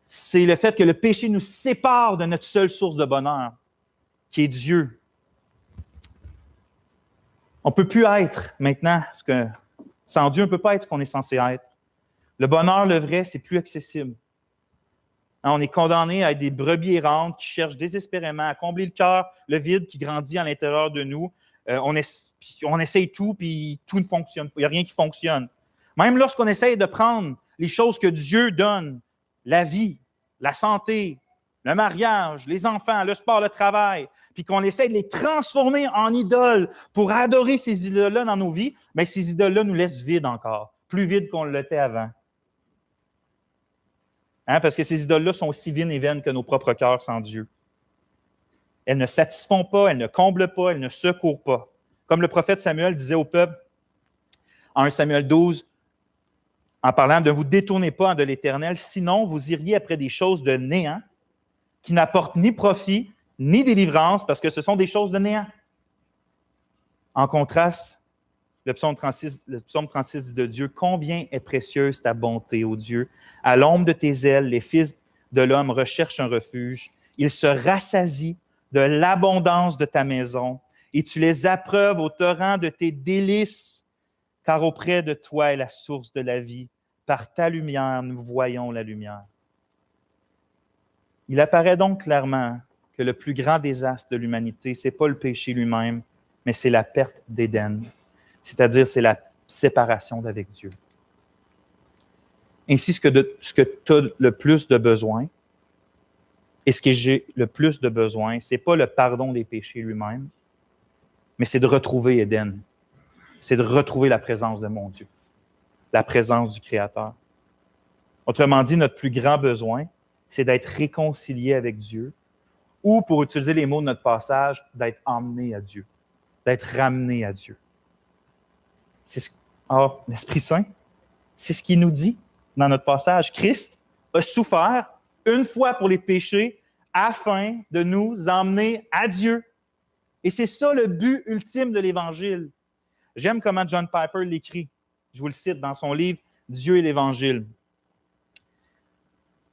c'est le fait que le péché nous sépare de notre seule source de bonheur, qui est Dieu. On ne peut plus être maintenant, sans Dieu, on ne peut pas être ce qu'on est censé être. Le bonheur, le vrai, c'est plus accessible. On est condamné à être des brebis errantes qui cherchent désespérément à combler le cœur, le vide qui grandit à l'intérieur de nous. On essaye tout, puis tout ne fonctionne pas. Il n'y a rien qui fonctionne. Même lorsqu'on essaye de prendre les choses que Dieu donne, la vie, la santé, le mariage, les enfants, le sport, le travail, puis qu'on essaie de les transformer en idoles pour adorer ces idoles-là dans nos vies, bien, ces idoles-là nous laissent vides encore, plus vides qu'on l'était avant. Parce que ces idoles-là sont aussi vaines et vaines que nos propres cœurs sans Dieu. Elles ne satisfont pas, elles ne comblent pas, elles ne secourent pas. Comme le prophète Samuel disait au peuple, en 1 Samuel 12, en parlant de « vous détournez pas de l'Éternel, sinon vous iriez après des choses de néant, qui n'apportent ni profit, ni délivrance, parce que ce sont des choses de néant. » En contraste, le psaume 36 dit de Dieu, « Combien est précieuse ta bonté, ô Dieu! À l'ombre de tes ailes, les fils de l'homme recherchent un refuge. Ils se rassasient de l'abondance de ta maison, et tu les approuves au torrent de tes délices, car auprès de toi est la source de la vie. Par ta lumière, nous voyons la lumière. » Il apparaît donc clairement que le plus grand désastre de l'humanité, ce n'est pas le péché lui-même, mais c'est la perte d'Éden. C'est-à-dire, c'est la séparation d'avec Dieu. Ainsi, ce que tu as le plus de besoin, et ce que j'ai le plus de besoin, ce n'est pas le pardon des péchés lui-même, mais c'est de retrouver Éden. c'est de retrouver la présence de mon Dieu, la présence du Créateur. Autrement dit, notre plus grand besoin, c'est d'être réconcilié avec Dieu, ou, pour utiliser les mots de notre passage, d'être emmené à Dieu, d'être ramené à Dieu. L'Esprit Saint, c'est ce qu'il nous dit dans notre passage. Christ a souffert une fois pour les péchés afin de nous emmener à Dieu. Et c'est ça le but ultime de l'Évangile. J'aime comment John Piper l'écrit. Je vous le cite dans son livre « Dieu et l'Évangile ».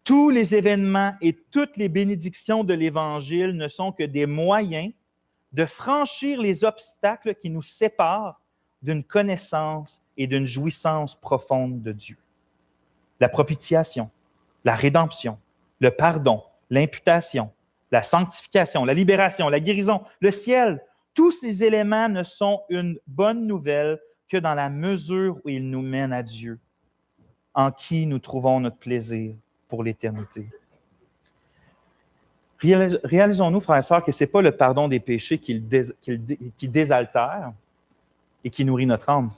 Tous les événements et toutes les bénédictions de l'Évangile ne sont que des moyens de franchir les obstacles qui nous séparent d'une connaissance et d'une jouissance profonde de Dieu. La propitiation, la rédemption, le pardon, l'imputation, la sanctification, la libération, la guérison, le ciel, tous ces éléments ne sont une bonne nouvelle que dans la mesure où ils nous mènent à Dieu, en qui nous trouvons notre plaisir pour l'éternité. Réalisons-nous, frères et sœurs, que ce n'est pas le pardon des péchés qui désaltère et qui nourrit notre âme.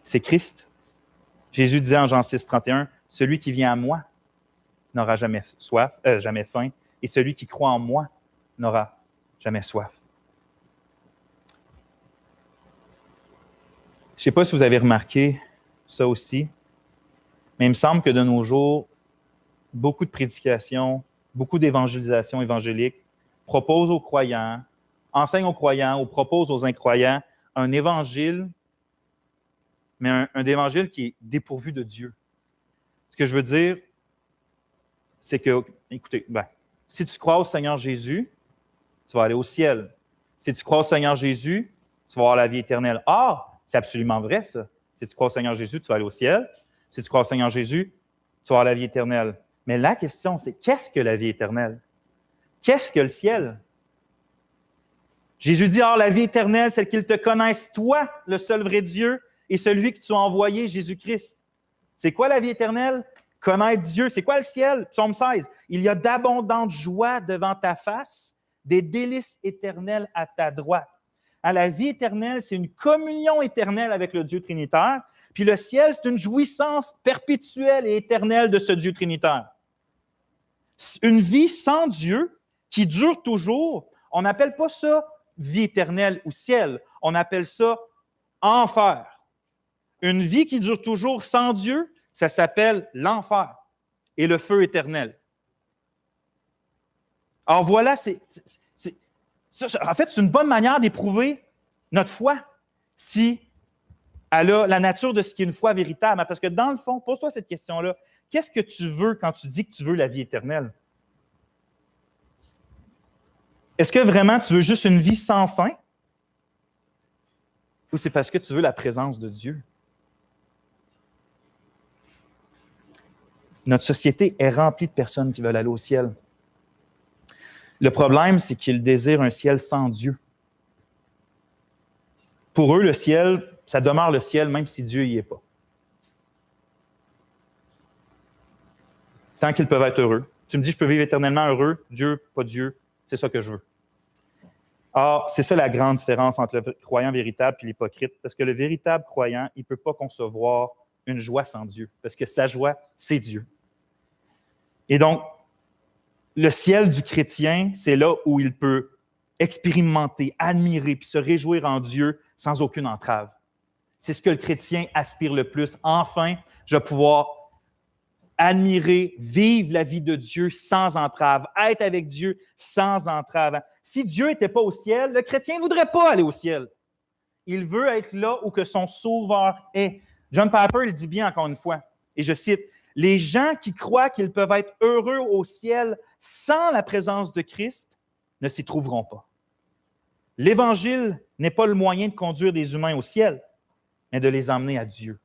C'est Christ. Jésus disait en Jean 6, 31, « Celui qui vient à moi n'aura jamais jamais faim, et celui qui croit en moi n'aura jamais soif. » Je ne sais pas si vous avez remarqué ça aussi, mais il me semble que de nos jours, beaucoup de prédications, beaucoup d'évangélisation évangélique proposent aux croyants, enseignent aux croyants ou proposent aux incroyants un évangile, mais un évangile qui est dépourvu de Dieu. Ce que je veux dire, c'est que, écoutez, si tu crois au Seigneur Jésus, tu vas aller au ciel. Si tu crois au Seigneur Jésus, tu vas avoir la vie éternelle. C'est absolument vrai, ça. Si tu crois au Seigneur Jésus, tu vas aller au ciel. Si tu crois au Seigneur Jésus, tu vas avoir la vie éternelle. Mais la question, c'est qu'est-ce que la vie éternelle? Qu'est-ce que le ciel? Jésus dit, la vie éternelle, c'est qu'ils te connaissent, toi, le seul vrai Dieu, et celui que tu as envoyé, Jésus-Christ. C'est quoi la vie éternelle? Connaître Dieu. C'est quoi le ciel? Psaume 16. Il y a d'abondantes joies devant ta face, des délices éternelles à ta droite. La vie éternelle, c'est une communion éternelle avec le Dieu trinitaire. Puis le ciel, c'est une jouissance perpétuelle et éternelle de ce Dieu trinitaire. Une vie sans Dieu qui dure toujours, on n'appelle pas ça vie éternelle ou ciel, on appelle ça enfer. Une vie qui dure toujours sans Dieu, ça s'appelle l'enfer et le feu éternel. Alors voilà, en fait, c'est une bonne manière d'éprouver notre foi, si elle a la nature de ce qui est une foi véritable. Parce que dans le fond, pose-toi cette question-là. Qu'est-ce que tu veux quand tu dis que tu veux la vie éternelle? Est-ce que vraiment tu veux juste une vie sans fin? Ou c'est parce que tu veux la présence de Dieu? Notre société est remplie de personnes qui veulent aller au ciel. Le problème, c'est qu'ils désirent un ciel sans Dieu. Pour eux, le ciel, ça demeure le ciel même si Dieu n'y est pas. Tant qu'ils peuvent être heureux. Tu me dis, je peux vivre éternellement heureux, Dieu, pas Dieu, c'est ça que je veux. Or, c'est ça la grande différence entre le croyant véritable et l'hypocrite, parce que le véritable croyant, il ne peut pas concevoir une joie sans Dieu, parce que sa joie, c'est Dieu. Et donc, le ciel du chrétien, c'est là où il peut expérimenter, admirer puis se réjouir en Dieu sans aucune entrave. C'est ce que le chrétien aspire le plus. Enfin, je vais pouvoir admirer, vivre la vie de Dieu sans entrave, être avec Dieu sans entrave. Si Dieu n'était pas au ciel, le chrétien ne voudrait pas aller au ciel. Il veut être là où que son sauveur est. John Piper, il dit bien encore une fois, et je cite, « Les gens qui croient qu'ils peuvent être heureux au ciel sans la présence de Christ ne s'y trouveront pas. » L'Évangile n'est pas le moyen de conduire des humains au ciel, mais de les emmener à Dieu.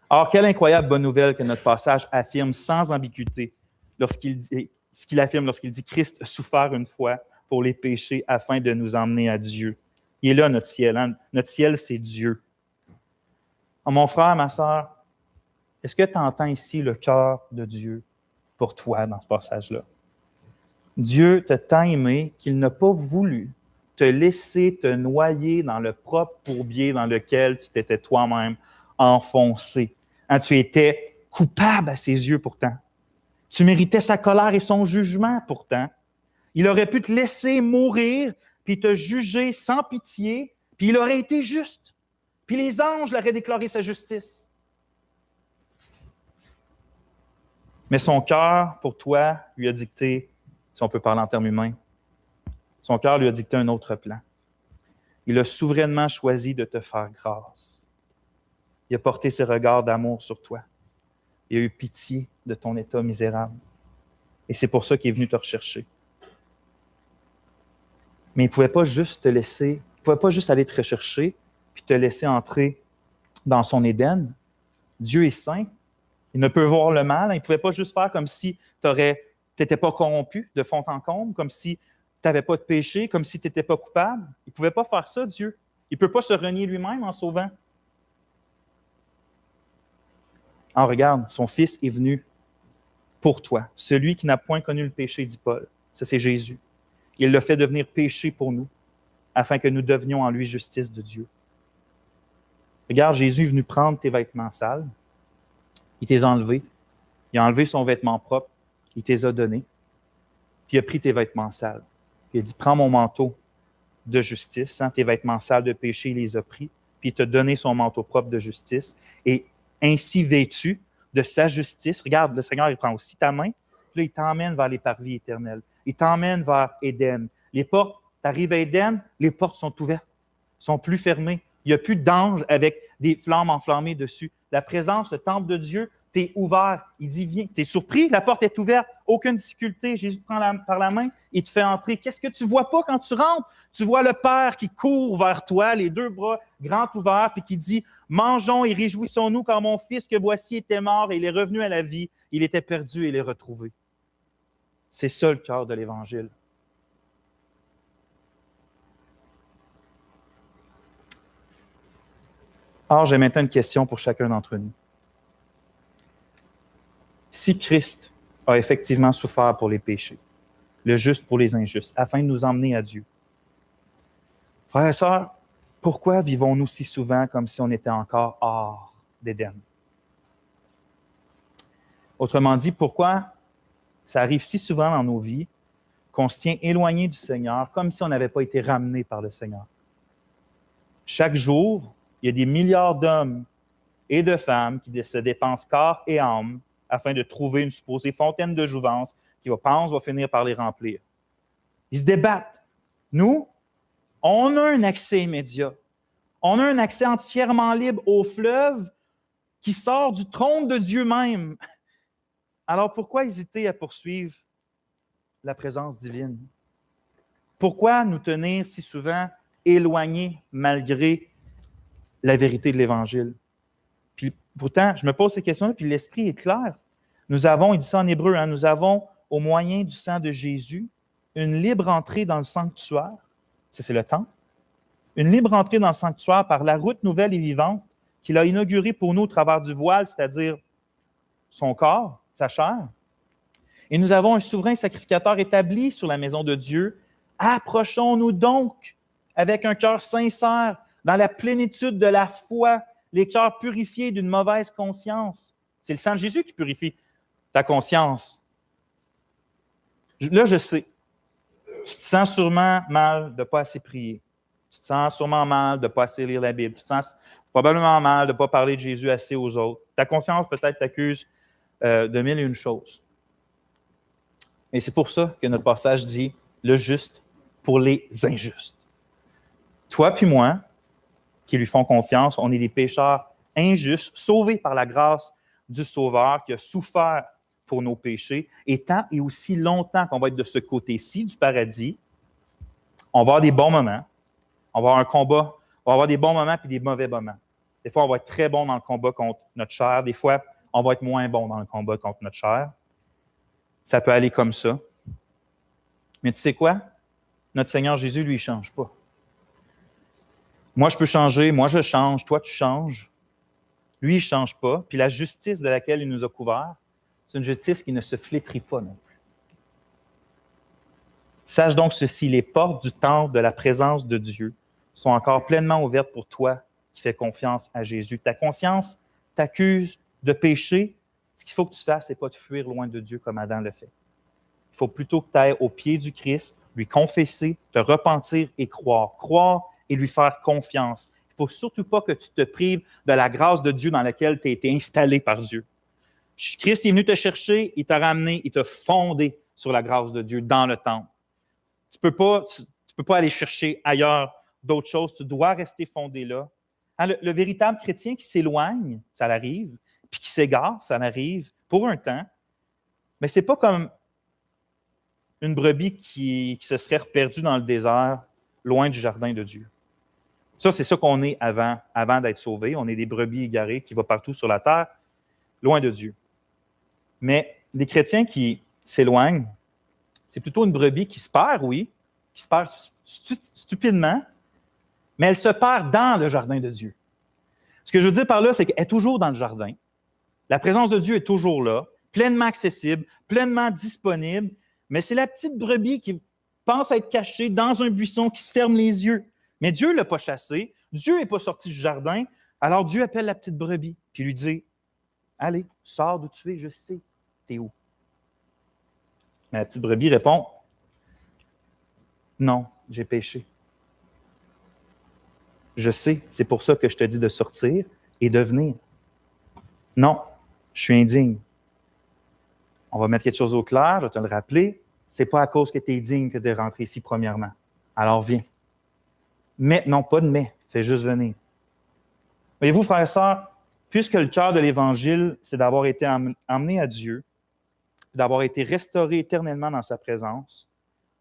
Or, quelle incroyable bonne nouvelle que notre passage affirme sans ambiguïté ce qu'il affirme lorsqu'il dit « Christ a souffert une fois pour les péchés afin de nous emmener à Dieu. » Il est là notre ciel. Hein? Notre ciel, c'est Dieu. Oh, mon frère, ma sœur, est-ce que tu entends ici le cœur de Dieu pour toi dans ce passage-là? Dieu t'a tant aimé qu'il n'a pas voulu te laisser te noyer dans le propre bourbier dans lequel tu t'étais toi-même enfoncé. Hein, tu étais coupable à ses yeux pourtant. Tu méritais sa colère et son jugement pourtant. Il aurait pu te laisser mourir, puis te juger sans pitié, puis il aurait été juste. Puis les anges l'auraient déclaré sa justice. Mais son cœur, pour toi, lui a dicté, si on peut parler en termes humains, son cœur lui a dicté un autre plan. Il a souverainement choisi de te faire grâce. Il a porté ses regards d'amour sur toi. Il a eu pitié de ton état misérable. Et c'est pour ça qu'il est venu te rechercher. Mais il ne pouvait pas juste te laisser, il ne pouvait pas juste aller te rechercher puis te laisser entrer dans son Éden. Dieu est saint. Il ne peut voir le mal. Il ne pouvait pas juste faire comme si tu n'étais pas corrompu de fond en comble, comme si tu n'avais pas de péché, comme si tu n'étais pas coupable. Il ne pouvait pas faire ça, Dieu. Il ne peut pas se renier lui-même en sauvant. Alors regarde, son Fils est venu pour toi. Celui qui n'a point connu le péché, dit Paul. Ça, c'est Jésus. Il l'a fait devenir péché pour nous, afin que nous devenions en lui justice de Dieu. Regarde, Jésus est venu prendre tes vêtements sales. Il t'a enlevé. Il a enlevé son vêtement propre. Il te les a donnés. Puis il a pris tes vêtements sales. Puis il a dit, prends mon manteau de justice. Hein, tes vêtements sales de péché, il les a pris. Puis il t'a donné son manteau propre de justice. Et ainsi vêtu de sa justice, regarde, le Seigneur, il prend aussi ta main. Puis là, il t'emmène vers les parvis éternels. Il t'emmène vers Éden. Les portes, tu arrives à Éden, les portes sont ouvertes, sont plus fermées. Il n'y a plus d'anges avec des flammes enflammées dessus. La présence, le temple de Dieu, t'es ouvert. Il dit, viens. Tu es surpris, la porte est ouverte, aucune difficulté. Jésus te prend par la main, il te fait entrer. Qu'est-ce que tu ne vois pas quand tu rentres? Tu vois le Père qui court vers toi, les deux bras grands ouverts, puis qui dit, mangeons et réjouissons-nous car mon Fils que voici était mort et il est revenu à la vie. Il était perdu et il est retrouvé. C'est ça le cœur de l'Évangile. Or, j'ai maintenant une question pour chacun d'entre nous. Si Christ a effectivement souffert pour les péchés, le juste pour les injustes, afin de nous emmener à Dieu, frères et sœurs, pourquoi vivons-nous si souvent comme si on était encore hors d'Éden? Autrement dit, pourquoi ça arrive si souvent dans nos vies qu'on se tient éloigné du Seigneur comme si on n'avait pas été ramené par le Seigneur? Chaque jour, il y a des milliards d'hommes et de femmes qui se dépensent corps et âme afin de trouver une supposée fontaine de jouvence qui va finir par les remplir. Ils se débattent. Nous, on a un accès immédiat. On a un accès entièrement libre au fleuve qui sort du trône de Dieu même. Alors pourquoi hésiter à poursuivre la présence divine? Pourquoi nous tenir si souvent éloignés malgré la vérité de l'Évangile? Puis pourtant, je me pose ces questions-là, puis l'Esprit est clair. Nous avons, il dit ça en hébreu, hein, nous avons, au moyen du sang de Jésus, une libre entrée dans le sanctuaire. Ça, c'est le temple. Une libre entrée dans le sanctuaire par la route nouvelle et vivante qu'il a inaugurée pour nous au travers du voile, c'est-à-dire son corps, sa chair. Et nous avons un souverain sacrificateur établi sur la maison de Dieu. Approchons-nous donc avec un cœur sincère, dans la plénitude de la foi, les cœurs purifiés d'une mauvaise conscience. C'est le sang de Jésus qui purifie ta conscience. Là, je sais, tu te sens sûrement mal de ne pas assez prier. Tu te sens sûrement mal de ne pas assez lire la Bible. Tu te sens probablement mal de ne pas parler de Jésus assez aux autres. Ta conscience peut-être t'accuse de mille et une choses. Et c'est pour ça que notre passage dit « le juste pour les injustes ». Toi puis moi, qui lui font confiance, on est des pécheurs injustes, sauvés par la grâce du Sauveur qui a souffert pour nos péchés. Et tant et aussi longtemps qu'on va être de ce côté-ci du paradis, on va avoir des bons moments, on va avoir un combat, on va avoir des bons moments puis des mauvais moments. Des fois, on va être très bon dans le combat contre notre chair. Des fois, on va être moins bon dans le combat contre notre chair. Ça peut aller comme ça. Mais tu sais quoi? Notre Seigneur Jésus, lui, il ne change pas. Moi, je peux changer, moi, je change, toi, tu changes. Lui, il ne change pas. Puis la justice de laquelle il nous a couverts, c'est une justice qui ne se flétrit pas non plus. Sache donc ceci, les portes du temple de la présence de Dieu sont encore pleinement ouvertes pour toi qui fais confiance à Jésus. Ta conscience t'accuse de péché. Ce qu'il faut que tu fasses, ce n'est pas de fuir loin de Dieu comme Adam le fait. Il faut plutôt que tu ailles au pied du Christ, lui confesser, te repentir et croire. Croire et lui faire confiance. Il ne faut surtout pas que tu te prives de la grâce de Dieu dans laquelle tu as été installé par Dieu. Christ est venu te chercher, il t'a ramené, il t'a fondé sur la grâce de Dieu dans le temple. Tu ne peux pas aller chercher ailleurs d'autres choses, tu dois rester fondé là. Hein, le véritable chrétien qui s'éloigne, ça l'arrive, puis qui s'égare, ça l'arrive pour un temps, mais ce n'est pas comme une brebis qui se serait perdue dans le désert, loin du jardin de Dieu. Ça, c'est ça qu'on est avant d'être sauvé. On est des brebis égarées qui vont partout sur la terre, loin de Dieu. Mais les chrétiens qui s'éloignent, c'est plutôt une brebis qui se perd, oui, qui se perd stupidement, mais elle se perd dans le jardin de Dieu. Ce que je veux dire par là, c'est qu'elle est toujours dans le jardin. La présence de Dieu est toujours là, pleinement accessible, pleinement disponible, mais c'est la petite brebis qui pense être cachée dans un buisson, qui se ferme les yeux. Mais Dieu ne l'a pas chassée, Dieu n'est pas sorti du jardin, alors Dieu appelle la petite brebis, puis lui dit, « Allez, sors d'où tu es, je sais, t'es où? » Mais la petite brebis répond, « Non, j'ai péché. Je sais, c'est pour ça que je te dis de sortir et de venir. Non, je suis indigne. On va mettre quelque chose au clair, je vais te le rappeler. Ce n'est pas à cause que tu es digne que de rentrer ici, premièrement. Alors viens. Mais, non, pas de mais, fais juste venir. Voyez-vous, frères et sœurs, puisque le cœur de l'Évangile, c'est d'avoir été emmené à Dieu, d'avoir été restauré éternellement dans sa présence,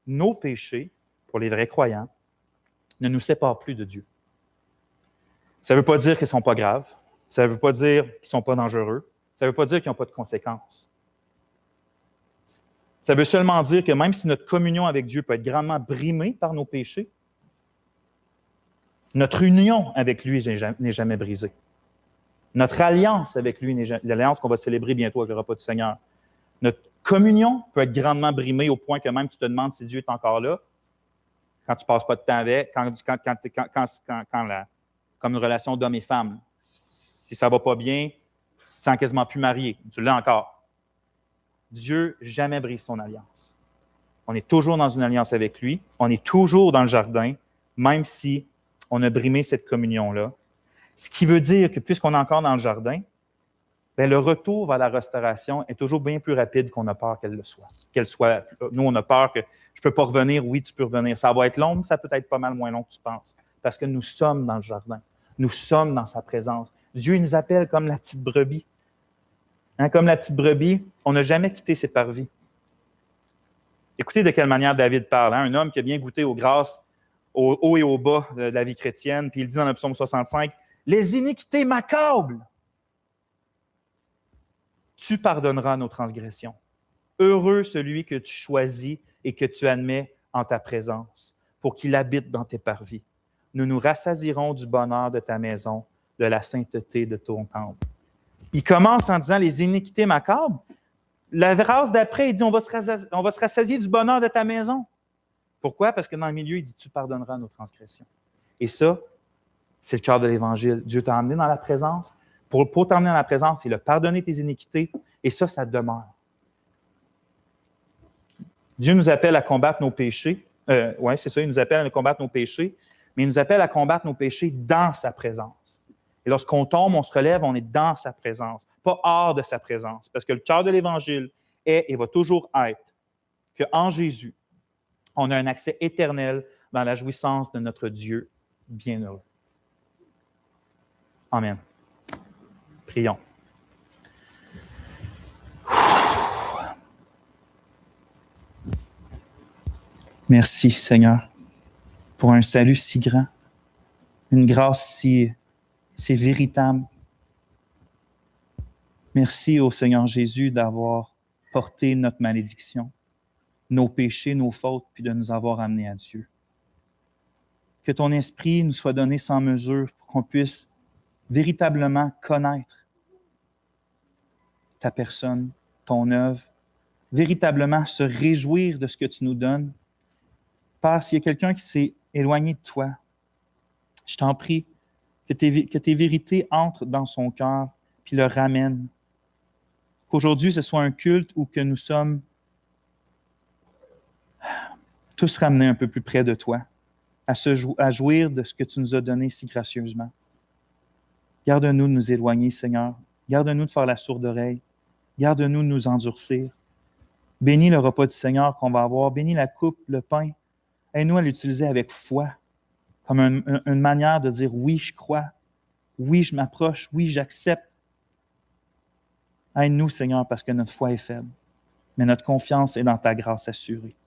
nos péchés, pour les vrais croyants, ne nous séparent plus de Dieu. Ça ne veut pas dire qu'ils ne sont pas graves. Ça ne veut pas dire qu'ils ne sont pas dangereux. Ça ne veut pas dire qu'ils n'ont pas de conséquences. Ça veut seulement dire que même si notre communion avec Dieu peut être grandement brimée par nos péchés, notre union avec lui n'est jamais brisée. Notre alliance avec lui, l'alliance qu'on va célébrer bientôt avec le repas du Seigneur, notre communion peut être grandement brimée au point que même tu te demandes si Dieu est encore là, quand tu ne passes pas de temps avec, comme une relation d'homme et femme. Si ça ne va pas bien, tu ne te sens quasiment plus marié. Tu l'as encore. Dieu jamais brise son alliance. On est toujours dans une alliance avec lui. On est toujours dans le jardin, même si on a brimé cette communion-là. Ce qui veut dire que puisqu'on est encore dans le jardin, bien, le retour vers la restauration est toujours bien plus rapide qu'on a peur qu'elle le soit. Nous, on a peur que je ne peux pas revenir. Oui, tu peux revenir. Ça va être long, mais ça peut être pas mal moins long que tu penses. Parce que nous sommes dans le jardin. Nous sommes dans sa présence. Dieu nous appelle comme la petite brebis. Hein, comme la petite brebis, on n'a jamais quitté ses parvis. Écoutez de quelle manière David parle. Hein? Un homme qui a bien goûté aux grâces, au haut et au bas de la vie chrétienne. Puis il dit dans le psaume 65, « Les iniquités m'accablent. Tu pardonneras nos transgressions. Heureux celui que tu choisis et que tu admets en ta présence, pour qu'il habite dans tes parvis. Nous nous rassasierons du bonheur de ta maison, de la sainteté de ton temple. » Il commence en disant « Les iniquités m'accablent ». La phrase d'après, il dit « On va se rassasier du bonheur de ta maison ». Pourquoi? Parce que dans le milieu, il dit « Tu pardonneras nos transgressions ». Et ça, c'est le cœur de l'Évangile. Dieu t'a emmené dans la présence. Pour t'emmener dans la présence, il a pardonné tes iniquités. Et ça demeure. Dieu nous appelle à combattre nos péchés. Oui, c'est ça, il nous appelle à combattre nos péchés, mais il nous appelle à combattre nos péchés dans sa présence. Et lorsqu'on tombe, on se relève, on est dans sa présence, pas hors de sa présence. Parce que le cœur de l'Évangile est et va toujours être qu'en Jésus, on a un accès éternel dans la jouissance de notre Dieu bienheureux. Amen. Prions. Merci, Seigneur, pour un salut si grand, une grâce si véritable. Merci au Seigneur Jésus d'avoir porté notre malédiction, nos péchés, nos fautes, puis de nous avoir amenés à Dieu. Que ton esprit nous soit donné sans mesure pour qu'on puisse véritablement connaître ta personne, ton œuvre, véritablement se réjouir de ce que tu nous donnes Père, s'il y a quelqu'un qui s'est éloigné de toi, je t'en prie que tes vérités entrent dans son cœur puis le ramènent. Qu'aujourd'hui, ce soit un culte où que nous sommes tous ramenés un peu plus près de toi, à jouir de ce que tu nous as donné si gracieusement. Garde-nous de nous éloigner, Seigneur. Garde-nous de faire la sourde oreille. Garde-nous de nous endurcir. Bénis le repas du Seigneur qu'on va avoir. Bénis la coupe, le pain. Aide-nous à l'utiliser avec foi, comme une manière de dire oui, je crois. Oui, je m'approche. Oui, j'accepte. Aide-nous, Seigneur, parce que notre foi est faible. Mais notre confiance est dans ta grâce assurée.